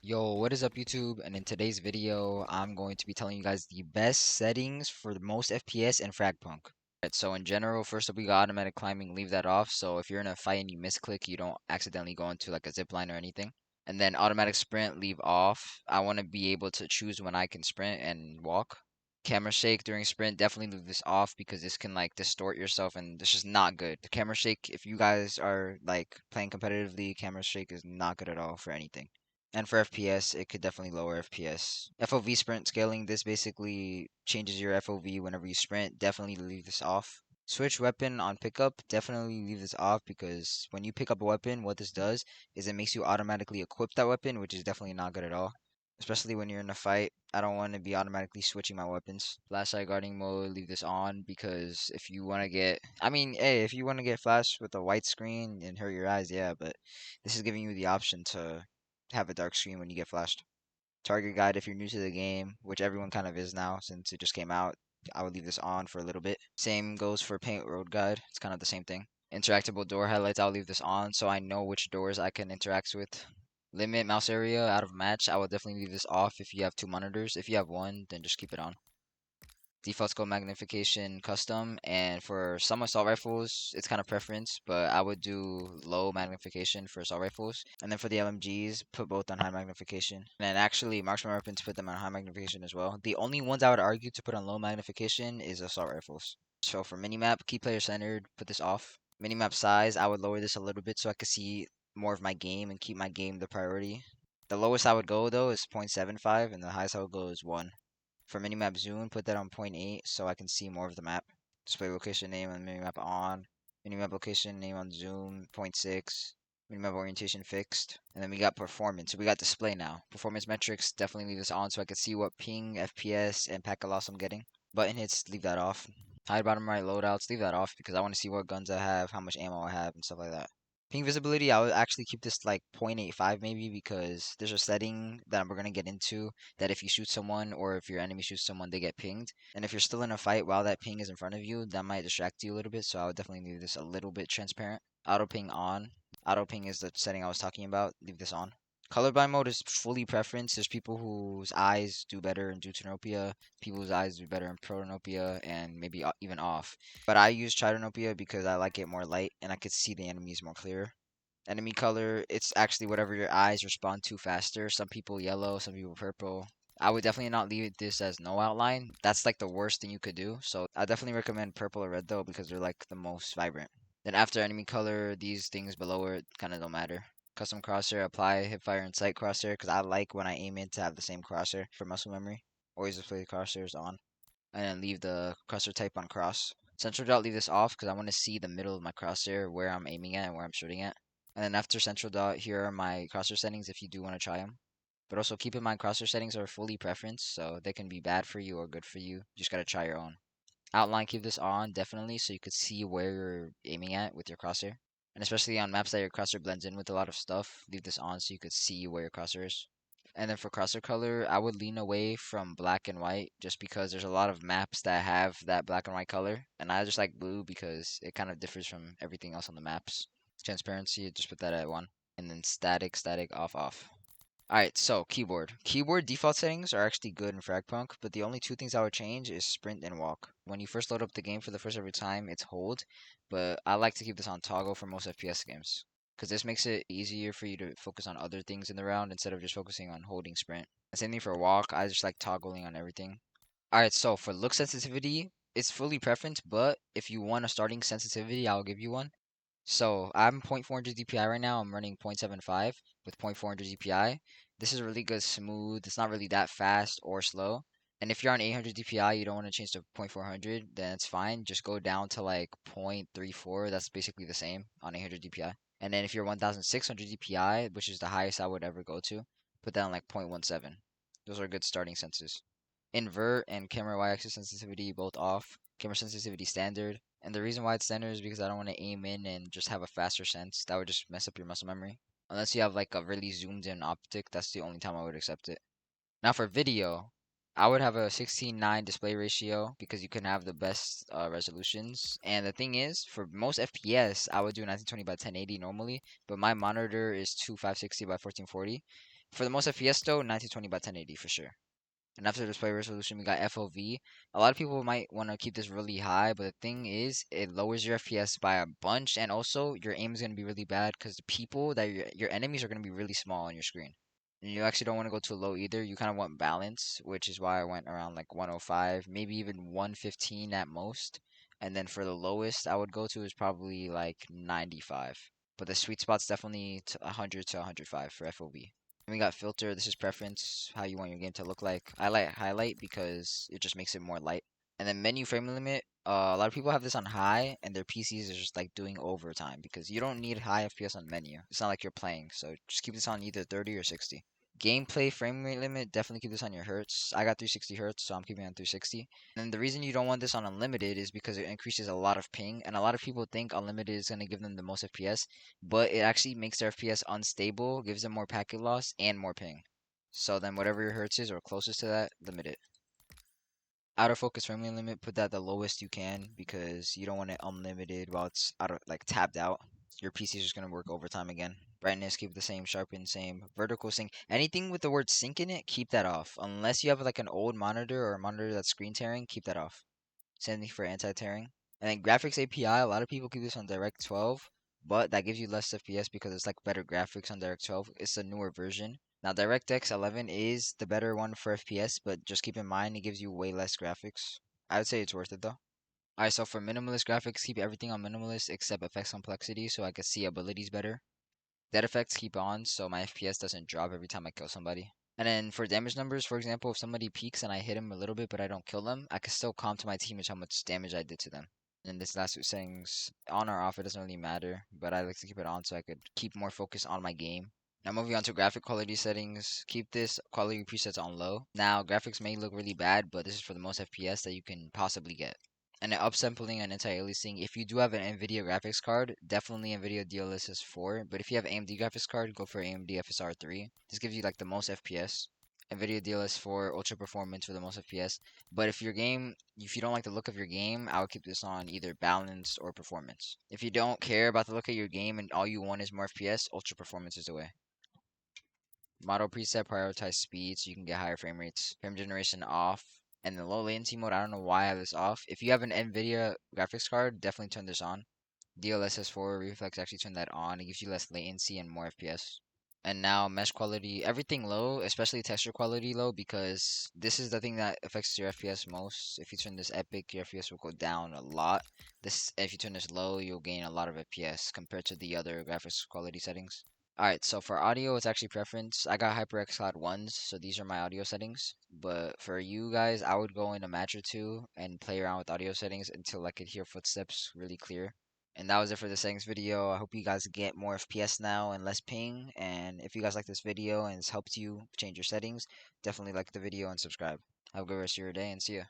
Yo, what is up YouTube? And in today's video, I'm going to be telling you guys the best settings for the most FPS in FragPunk. Right, so in general, first up we got automatic climbing, leave that off. So if you're in a fight and you misclick, you don't accidentally go into like a zip line or anything. And then automatic sprint, leave off. I want to be able to choose when I can sprint and walk. Camera shake during sprint, definitely leave this off because this can like distort yourself and this is not good. The camera shake, if you guys are like playing competitively, camera shake is not good at all for anything. And for FPS, it could definitely lower FPS. FOV sprint scaling, this basically changes your FOV whenever you sprint. Definitely leave this off. Switch weapon on pickup, definitely leave this off because when you pick up a weapon, what this does is it makes you automatically equip that weapon, which is definitely not good at all. Especially when you're in a fight, I don't want to be automatically switching my weapons. Flashlight guarding mode, leave this on because if you want to get, hey, if you want to get flashed with a white screen and hurt your eyes, yeah, but this is giving you the option to have a dark screen when you get flashed. Target guide, if you're new to the game, which everyone kind of is now since it just came out, I would leave this on for a little bit. Same goes for paint road guide. It's kind of the same thing. Interactable door highlights, I'll leave this on so I know which doors I can interact with. Limit mouse area out of match, I will definitely leave this off if you have two monitors. If you have one, then just keep it on. Default scope magnification custom, and for some assault rifles it's kind of preference, but I would do low magnification for assault rifles, and then for the LMGs put both on high magnification, and then actually marksman weapons put them on high magnification as well. The only ones I would argue to put on low magnification is assault rifles. So for minimap, keep player centered, put this off. Minimap size, I would lower this a little bit so I could see more of my game and keep my game the priority. The lowest I would go though is 0.75 and the highest I would go is 1. For minimap zoom, put that on 0.8 so I can see more of the map. Display location name on minimap on. Minimap location name on zoom, 0.6. Minimap orientation fixed. And then we got performance. So we got display now. Performance metrics, definitely leave this on so I can see what ping, FPS, and packet loss I'm getting. Button hits, leave that off. Hide bottom right loadouts, leave that off because I want to see what guns I have, how much ammo I have, and stuff like that. Ping visibility, I would actually keep this like 0.85 maybe because there's a setting that we're going to get into that if you shoot someone or if your enemy shoots someone, they get pinged. And if you're still in a fight while that ping is in front of you, that might distract you a little bit. So I would definitely leave this a little bit transparent. Auto ping on. Auto ping is the setting I was talking about. Leave this on. Colorblind mode is fully preference. There's people whose eyes do better in deuteranopia, people whose eyes do better in protanopia, and maybe even off. But I use tritanopia because I like it more light and I could see the enemies more clear. Enemy color, it's actually whatever your eyes respond to faster. Some people yellow, some people purple. I would definitely not leave this as no outline. That's like the worst thing you could do. So I definitely recommend purple or red though because they're like the most vibrant. Then after enemy color, these things below it kind of don't matter. Custom crosshair, apply hipfire and sight crosshair because I like when I aim in to have the same crosshair for muscle memory. Always display the crosshairs on. And then leave the crosshair type on cross. Central dot, leave this off because I want to see the middle of my crosshair where I'm aiming at and where I'm shooting at. And then after central dot, here are my crosshair settings if you do want to try them. But also keep in mind crosshair settings are fully preference, so they can be bad for you or good for you. You just gotta try your own. Outline, keep this on definitely so you could see where you're aiming at with your crosshair. And especially on maps that your crosshair blends in with a lot of stuff, leave this on so you could see where your crosshair is. And then for crosshair color, I would lean away from black and white just because there's a lot of maps that have that black and white color. And I just like blue because it kind of differs from everything else on the maps. Transparency, just put that at 1. And then static, off, off. Alright, so keyboard. Keyboard default settings are actually good in FragPunk, but the only two things I would change is sprint and walk. When you first load up the game for the first every time, it's hold, but I like to keep this on toggle for most FPS games. Because this makes it easier for you to focus on other things in the round instead of just focusing on holding sprint. The same thing for walk, I just like toggling on everything. Alright, so for look sensitivity, it's fully preference, but if you want a starting sensitivity, I'll give you one. So I'm 0.400 DPI right now. I'm running 0.75 with 0.400 DPI. This is really good, smooth. It's not really that fast or slow. And if you're on 800 DPI, you don't want to change to 0.400, then it's fine. Just go down to like 0.34. That's basically the same on 800 DPI. And then if you're 1600 DPI, which is the highest I would ever go to, put that on like 0.17. Those are good starting senses. Invert and camera y-axis sensitivity both off. Camera sensitivity standard. And the reason why it's standard is because I don't want to aim in and just have a faster sense. That would just mess up your muscle memory. Unless you have like a really zoomed in optic, that's the only time I would accept it. Now for video, I would have a 16:9 display ratio because you can have the best resolutions. And the thing is, for most FPS, I would do 1920 by 1080 normally, but my monitor is 2560 by 1440. For the most FPS though, 1920 by 1080 for sure. And after display resolution, we got FOV. A lot of people might want to keep this really high, but the thing is, it lowers your FPS by a bunch, and also your aim is going to be really bad because the people that your enemies are going to be really small on your screen. And you actually don't want to go too low either. You kind of want balance, which is why I went around like 105, maybe even 115 at most. And then for the lowest I would go to is probably like 95. But the sweet spot's definitely 100 to 105 for FOV. And we got filter. This is preference, how you want your game to look like. I like highlight because it just makes it more light. And then menu frame limit. A lot of people have this on high, and their PCs are just like doing overtime because you don't need high FPS on menu. It's not like you're playing, so just keep this on either 30 or 60. Gameplay frame rate limit, definitely keep this on your hertz. I got 360 hertz, so I'm keeping it on 360. And the reason you don't want this on unlimited is because it increases a lot of ping, and a lot of people think unlimited is going to give them the most FPS, but it actually makes their FPS unstable, gives them more packet loss, and more ping. So then whatever your hertz is or closest to that, limit it. Out of focus frame rate limit, put that the lowest you can because you don't want it unlimited while it's out of like tapped out. Your PC is just gonna work overtime again. Brightness, keep it the same. Sharpen, same. Vertical sync. Anything with the word sync in it, keep that off. Unless you have like an old monitor or a monitor that's screen tearing, keep that off. Same thing for anti-tearing. And then graphics API, a lot of people keep this on Direct 12, but that gives you less FPS because it's like better graphics on Direct 12. It's a newer version. Now DirectX 11 is the better one for FPS, but just keep in mind it gives you way less graphics. I would say it's worth it though. Alright, so for minimalist graphics, keep everything on minimalist except effects complexity so I can see abilities better. Dead effects keep on so my FPS doesn't drop every time I kill somebody. And then for damage numbers, for example, if somebody peeks and I hit him a little bit but I don't kill them, I can still comp to my teammates how much damage I did to them. And this last two settings, on or off, it doesn't really matter, but I like to keep it on so I could keep more focus on my game. Now moving on to graphic quality settings, keep this quality presets on low. Now graphics may look really bad, but this is for the most FPS that you can possibly get. And then upsampling and anti-aliasing. If you do have an NVIDIA graphics card, definitely NVIDIA DLSS 4. But if you have AMD graphics card, go for AMD FSR 3. This gives you like the most FPS. NVIDIA DLSS 4 ultra performance for the most FPS. But if you don't like the look of your game, I would keep this on either balance or performance. If you don't care about the look of your game and all you want is more FPS, ultra performance is the way. Model preset, prioritize speed so you can get higher frame rates. Frame generation off. And the low latency mode, I don't know why I have this off. If you have an NVIDIA graphics card, definitely turn this on. DLSS4 reflex, actually turn that on. It gives you less latency and more FPS. And now mesh quality, everything low, especially texture quality low, because this is the thing that affects your FPS most. If you turn this epic, your FPS will go down a lot. If you turn this low, you'll gain a lot of FPS compared to the other graphics quality settings. Alright, so for audio, it's actually preference. I got HyperX Cloud 1s, so these are my audio settings. But for you guys, I would go in a match or two and play around with audio settings until I could hear footsteps really clear. And that was it for the settings video. I hope you guys get more FPS now and less ping. And if you guys like this video and it's helped you change your settings, definitely like the video and subscribe. Have a good rest of your day and see ya.